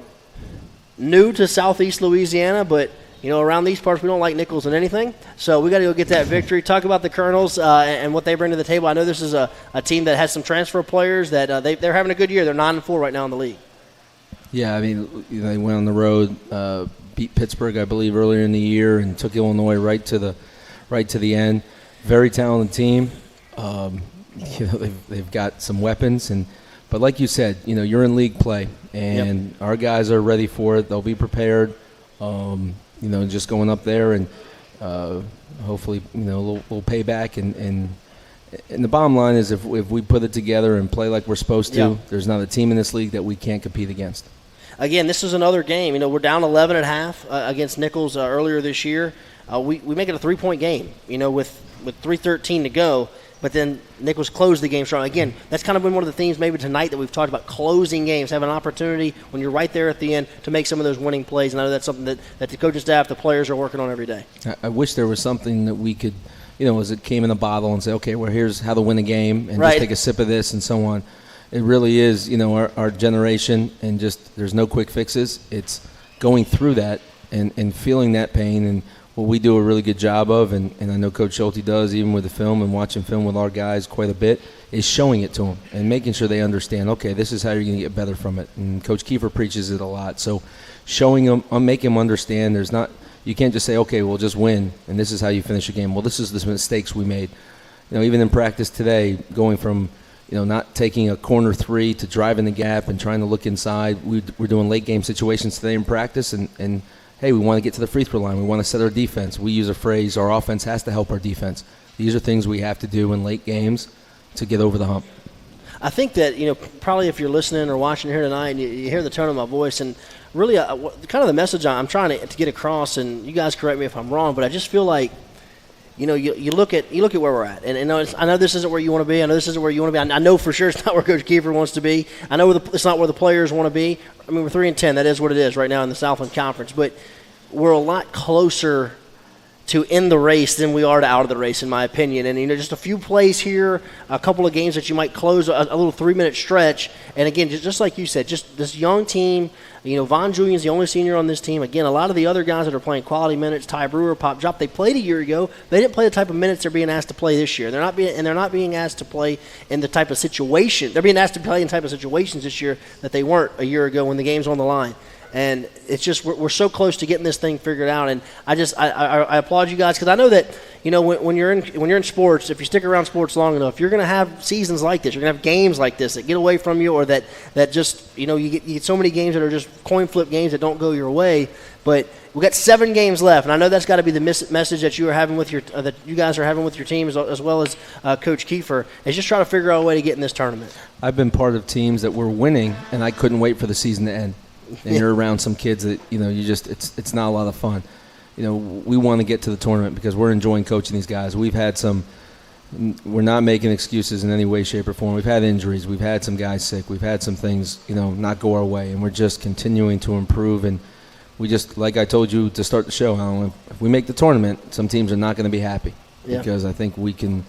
new to Southeast Louisiana, but around these parts we don't like Nicholls in anything. So we got to go get that victory. Talk about the Colonels and what they bring to the table. I know this is a team that has some transfer players that they're having a good year. They're 9-4 right now in the league. Yeah, they went on the road, beat Pittsburgh, I believe, earlier in the year, and took Illinois right to the end. Very talented team. They've got some weapons, but like you said, you're in league play, and our guys are ready for it. They'll be prepared Just going up there and hopefully, a little payback. And the bottom line is if we put it together and play like we're supposed to, there's not a team in this league that we can't compete against. Again, this is another game. We're down 11 at half against Nichols earlier this year. We make it a 3-point game, with 3:13 to go. But then Nichols closed the game strong. Again, that's kind of been one of the themes maybe tonight that we've talked about, closing games, have an opportunity when you're right there at the end to make some of those winning plays. And I know that's something that the coaching staff, the players are working on every day. I wish there was something that we could, as it came in a bottle and say, okay, well, here's how to win a game and just take a sip of this and so on. It really is, our generation, and just there's no quick fixes. It's going through that and feeling that pain, and what we do a really good job of, and I know Coach Schulte does, even with the film and watching film with our guys quite a bit, is showing it to them and making sure they understand, okay, this is how you're going to get better from it. And Coach Kiefer preaches it a lot. So showing them, making them understand you can't just say, okay, we'll just win, and this is how you finish a game. Well, this is the mistakes we made. Even in practice today, going from not taking a corner three to driving the gap and trying to look inside. We're doing late game situations today in practice, and hey, we want to get to the free throw line. We want to set our defense. We use a phrase, our offense has to help our defense. These are things we have to do in late games to get over the hump. I think that, probably if you're listening or watching here tonight and you hear the tone of my voice, and really kind of the message I'm trying to get across, and you guys correct me if I'm wrong, but I just feel like, you look at where we're at, and I know this isn't where you want to be. I know this isn't where you want to be. I know for sure it's not where Coach Kiefer wants to be. I know it's not where the players want to be. I mean, we're 3-10. That is what it is right now in the Southland Conference. But we're a lot closer to in the race than we are to out of the race, in my opinion. And just a few plays here, a couple of games that you might close a little 3-minute stretch. And again, just like you said, just this young team. Von Julian's the only senior on this team. Again, a lot of the other guys that are playing quality minutes, Ty Brewer, Pop Drop, they played a year ago. They didn't play the type of minutes they're being asked to play this year. They're not being asked to play in the type of situation. They're being asked to play in type of situations this year that they weren't a year ago when the game's on the line. And it's just we're so close to getting this thing figured out. And I applaud you guys, because I know that when you're in sports, if you stick around sports long enough, you're going to have seasons like this. You're going to have games like this that get away from you, or that just you get so many games that are just coin flip games that don't go your way. But we got 7 games left, and I know that's got to be the message that you are having with that you guys are having with your team, as well as Coach Kiefer, is just trying to figure out a way to get in this tournament. I've been part of teams that were winning, and I couldn't wait for the season to end. And you're around some kids that it's not a lot of fun. We want to get to the tournament because we're enjoying coaching these guys. We've had we're not making excuses in any way, shape, or form. We've had injuries. We've had some guys sick. We've had some things not go our way, and we're just continuing to improve. And we just, like I told you to start the show, Alan, if we make the tournament, some teams are not going to be happy because I think we can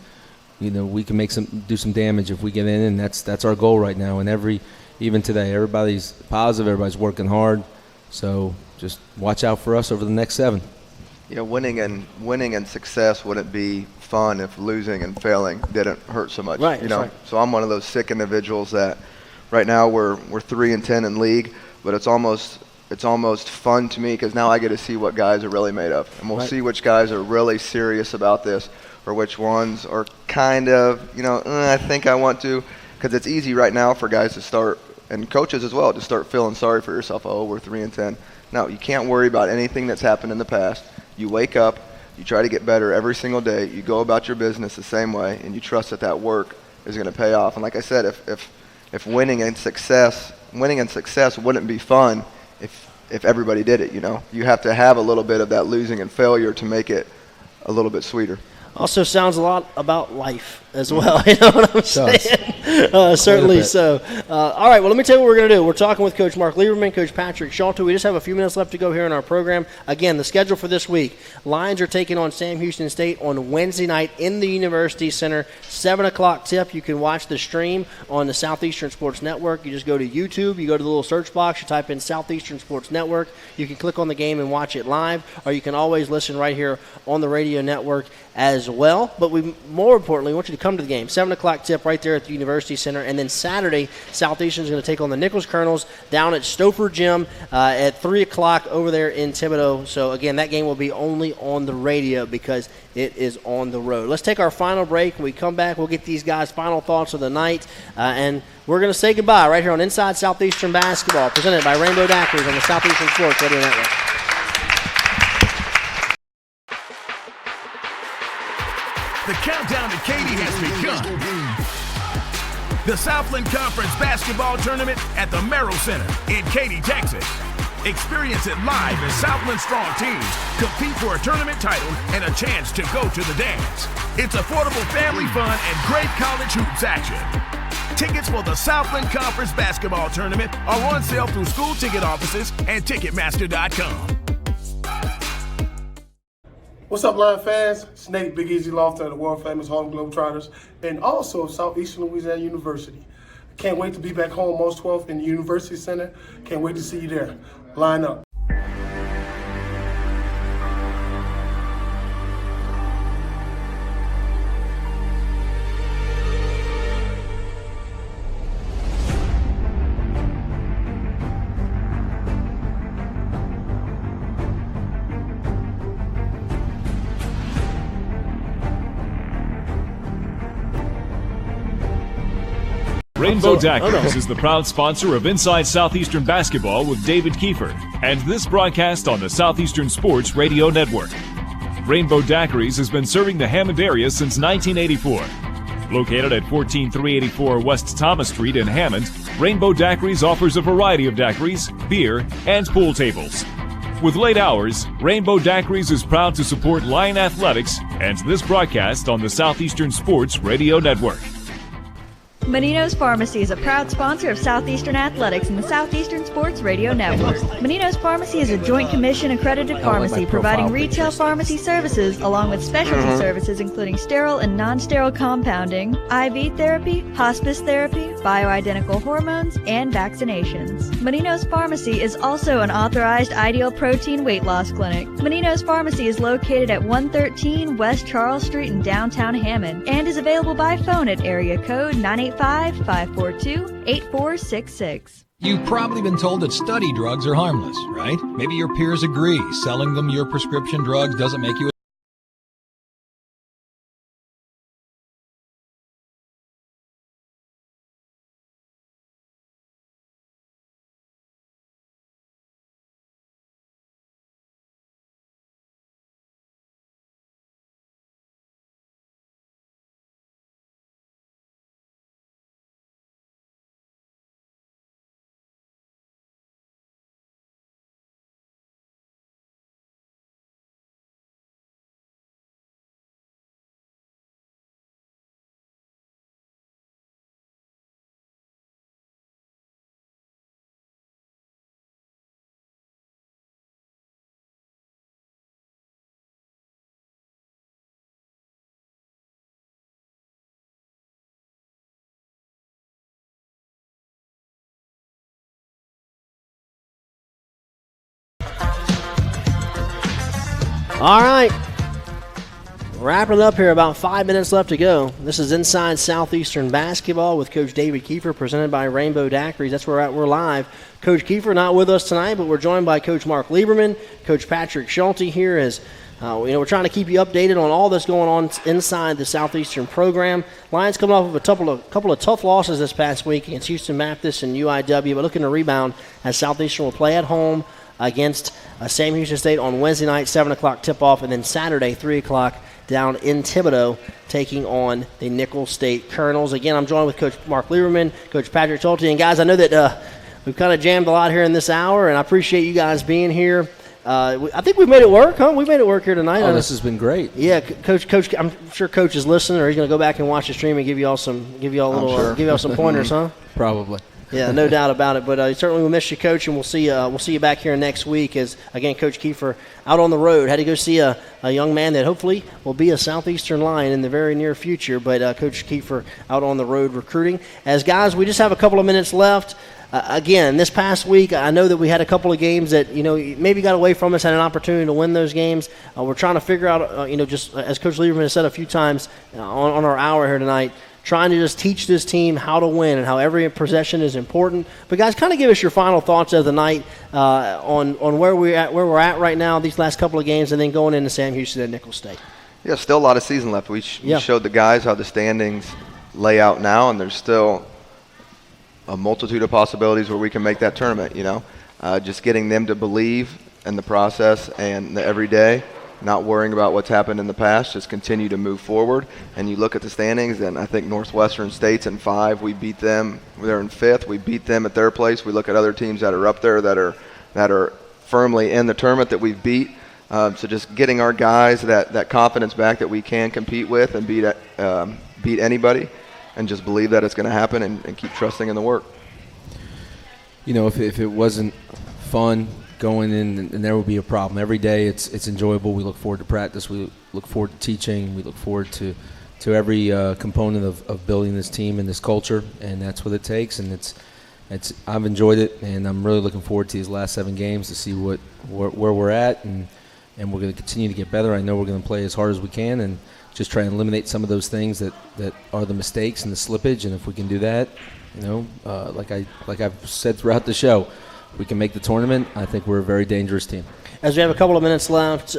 do some damage if we get in, and that's our goal right now. And even today, everybody's positive, everybody's working hard. So just watch out for us over the next 7. Winning and success wouldn't be fun if losing and failing didn't hurt so much. Right. Right. So I'm one of those sick individuals that right now we're 3-10 in league, but it's almost fun to me because now I get to see what guys are really made of, and we'll see which guys are really serious about this, or which ones are kind of I think I want to. Because it's easy right now for guys to start, and coaches as well, to start feeling sorry for yourself. Oh, we're 3-10. No, you can't worry about anything that's happened in the past. You wake up, you try to get better every single day. You go about your business the same way, and you trust that work is going to pay off. And like I said, if winning and success wouldn't be fun if everybody did it. You have to have a little bit of that losing and failure to make it a little bit sweeter. Also sounds a lot about life as well. You know what I'm saying? Certainly so. All right, well, let me tell you what we're going to do. We're talking with Coach Mark Lieberman, Coach Patrick Schulte. We just have a few minutes left to go here in our program. Again, the schedule for this week. Lions are taking on Sam Houston State on Wednesday night in the University Center. 7 o'clock tip. You can watch the stream on the Southeastern Sports Network. You just go to YouTube. You go to the little search box. You type in Southeastern Sports Network. You can click on the game and watch it live, or you can always listen right here on the radio network as well. But more importantly, want you to come to the game. 7 o'clock tip right there at the University Center. And then Saturday, Southeastern is going to take on the Nichols Colonels down at Stouffer Gym at 3 o'clock over there in Thibodaux. So, again, that game will be only on the radio because it is on the road. Let's take our final break. When we come back, we'll get these guys' final thoughts of the night. And we're going to say goodbye right here on Inside Southeastern Basketball, presented by Rainbow Daiquiris on the Southeastern Sports Radio Network. The countdown to Katy has begun. The Southland Conference Basketball Tournament at the Merrill Center in Katy, Texas. Experience it live as Southland Strong teams compete for a tournament title and a chance to go to the dance. It's affordable family fun and great college hoops action. Tickets for the Southland Conference Basketball Tournament are on sale through school ticket offices and Ticketmaster.com. What's up, Lion fans? It's Nate Big Easy Lofton of the world famous Harlem Globetrotters and also Southeastern Louisiana University. Can't wait to be back home March 12th in the University Center. Can't wait to see you there. Line up. Rainbow Daiquiris is the proud sponsor of Inside Southeastern Basketball with David Kiefer and this broadcast on the Southeastern Sports Radio Network. Rainbow Daiquiris has been serving the Hammond area since 1984. Located at 14384 West Thomas Street in Hammond, Rainbow Daiquiris offers a variety of daiquiris, beer, and pool tables. With late hours, Rainbow Daiquiris is proud to support Lion Athletics and this broadcast on the Southeastern Sports Radio Network. Menino's Pharmacy is a proud sponsor of Southeastern Athletics and the Southeastern Sports Radio Network. Menino's Pharmacy is a Joint Commission accredited pharmacy providing retail pharmacy services along with specialty services including sterile and non-sterile compounding, IV therapy, hospice therapy, bioidentical hormones, and vaccinations. Menino's Pharmacy is also an authorized Ideal Protein weight loss clinic. Menino's Pharmacy is located at 113 West Charles Street in downtown Hammond and is available by phone at area code 985-542-8466. You've probably been told that study drugs are harmless, right? Maybe your peers agree. Selling them your prescription drugs doesn't make you All right. Wrapping up here, about 5 minutes left to go. This is Inside Southeastern Basketball with Coach David Kiefer, presented by Rainbow Daiquiris. That's where we're live. Coach Kiefer not with us tonight, but we're joined by Coach Mark Lieberman, Coach Patrick Schulte here. As we're trying to keep you updated on all that's going on inside the Southeastern program. Lions coming off of a couple of tough losses this past week against Houston Baptist and UIW, but looking to rebound as Southeastern will play at home against Sam Houston State on Wednesday night, 7 o'clock tip-off, and then Saturday, 3 o'clock down in Thibodaux, taking on the Nicholls State Colonels. Again, I'm joined with Coach Mark Lieberman, Coach Patrick Schulte, and guys, I know that we've kind of jammed a lot here in this hour, and I appreciate you guys being here. I think we've made it work, huh? We made it work here tonight. Oh, this has been great. Yeah, Coach. I'm sure Coach is listening, or he's going to go back and watch the stream and give you all some pointers, huh? Probably. Yeah, no doubt about it. But certainly we'll miss you, Coach, and we'll see you back here next week. As again, Coach Kiefer out on the road, had to go see a young man that hopefully will be a Southeastern Lion in the very near future. But Coach Kiefer out on the road recruiting. As guys, we just have a couple of minutes left. Again, this past week, I know that we had a couple of games that, maybe got away from us, had an opportunity to win those games. We're trying to figure out, just as Coach Lieberman has said a few times on our hour here tonight, trying to just teach this team how to win and how every possession is important. But, guys, kind of give us your final thoughts of the night on where we're at right now, these last couple of games, and then going into Sam Houston and Nicholls State. Yeah, still a lot of season left. We showed the guys how the standings lay out now, and there's still a multitude of possibilities where we can make that tournament, just getting them to believe in the process and the every day, not worrying about what's happened in the past, just continue to move forward. And you look at the standings, and I think Northwestern State's in 5. We beat them. They're in 5th. We beat them at their place. We look at other teams that are up there that are firmly in the tournament that we've beat. So just getting our guys that confidence back that we can compete with and beat anybody, and just believe that it's going to happen and keep trusting in the work. If it wasn't fun going in, and there would be a problem. Every day it's enjoyable. We look forward to practice. We look forward to teaching. We look forward to every component of building this team and this culture, and that's what it takes. And I've enjoyed it, and I'm really looking forward to these last 7 games to see where we're at, and we're going to continue to get better. I know we're going to play as hard as we can and just try and eliminate some of those things that are the mistakes and the slippage. And if we can do that, like I've said throughout the show, we can make the tournament. I think we're a very dangerous team. As we have a couple of minutes left,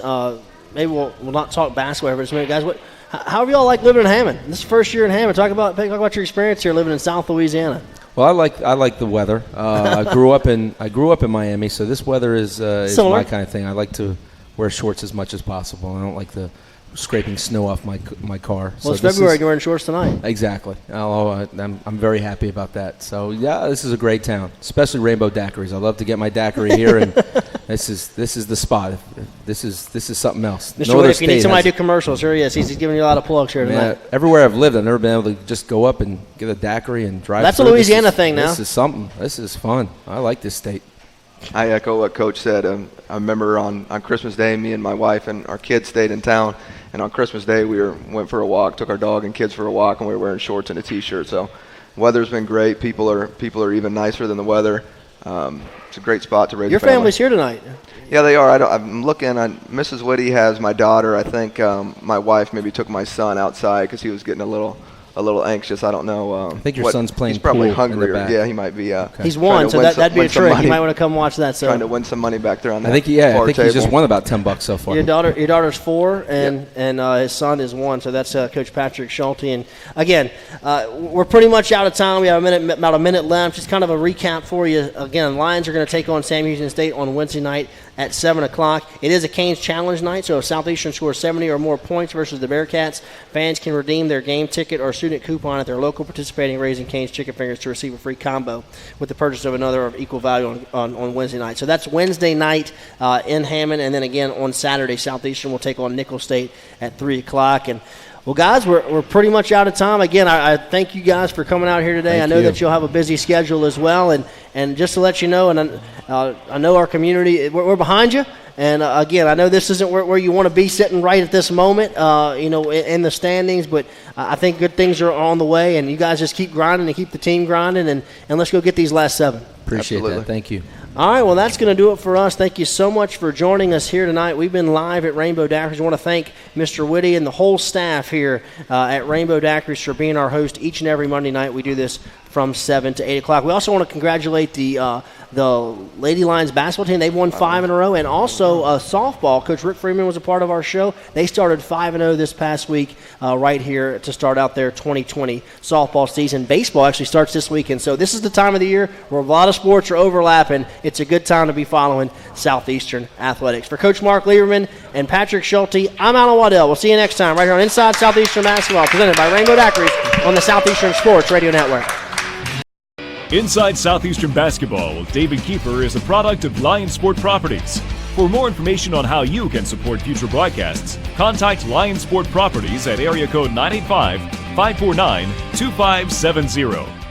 maybe we'll not talk basketball for just a minute, guys. How do y'all like living in Hammond? This is the first year in Hammond. Talk about your experience here living in South Louisiana. Well, I like the weather. I grew up in Miami, so this weather is my kind of thing. I like to wear shorts as much as possible. I don't like the scraping snow off my car. Well, it's February. You're wearing shorts tonight. Exactly. I'm very happy about that. So yeah, this is a great town, especially Rainbow Daiquiris. I love to get my daiquiri here, and this is the spot. This is something else. Mr. Wood, if you need somebody to do commercials, here he is. He's giving you a lot of plugs here tonight. Everywhere I've lived, I've never been able to just go up and get a daiquiri and drive. That's a Louisiana thing now. This is something. This is fun. I like this state. I echo what Coach said. I remember on Christmas Day, me and my wife and our kids stayed in town. And on Christmas Day, we went for a walk, took our dog and kids for a walk, and we were wearing shorts and a T-shirt. So weather's been great. People are even nicer than the weather. It's a great spot to raise your a family. Family's here tonight. Yeah, they are. I'm looking. Mrs. Whitty has my daughter. I think my wife maybe took my son outside because he was getting a little anxious. I don't know. I think your son's playing He's probably pool hungry. In the back. Yeah, he might be. Okay. He's won, so that'd be a trick. You might want to come watch that. So trying to win some money back there on that. I think he's just won about $10 so far. Your daughter's 4, and his son is 1. So that's Coach Patrick Schulte. And again, we're pretty much out of time. We have about a minute left. Just kind of a recap for you. Again, Lions are going to take on Sam Houston State on Wednesday night at 7 o'clock. It is a Canes Challenge night, so if Southeastern scores 70 or more points versus the Bearcats, fans can redeem their game ticket or student coupon at their local participating Raising Cane's Chicken Fingers to receive a free combo with the purchase of another of equal value on Wednesday night. So that's Wednesday night in Hammond, and then again on Saturday, Southeastern will take on Nicholls State at 3 o'clock. And well, guys, we're pretty much out of time. Again, I thank you guys for coming out here today. I know that you'll have a busy schedule as well. And just to let you know, and I know our community, we're behind you. And, again, I know this isn't where you want to be sitting right at this moment, in the standings. But I think good things are on the way. And you guys just keep grinding and keep the team grinding. And let's go get these last 7. Appreciate that. Thank you. All right, well, that's going to do it for us. Thank you so much for joining us here tonight. We've been live at Rainbow Daiquiris. I want to thank Mr. Whitty and the whole staff here at Rainbow Daiquiris for being our host each and every Monday night. We do this from 7 to 8 o'clock. We also want to congratulate the Lady Lions basketball team. They've won 5 in a row. And also softball. Coach Rick Freeman was a part of our show. They started 5-0 this past week right here to start out their 2020 softball season. Baseball actually starts this weekend. So this is the time of the year where a lot of sports are overlapping. It's a good time to be following Southeastern Athletics. For Coach Mark Lieberman and Patrick Schulte, I'm Alan Waddell. We'll see you next time right here on Inside Southeastern Basketball, presented by Rainbow Daiquiris on the Southeastern Sports Radio Network. Inside Southeastern Basketball with David Kiefer is a product of Lion Sport Properties. For more information on how you can support future broadcasts, contact Lion Sport Properties at area code 985-549-2570.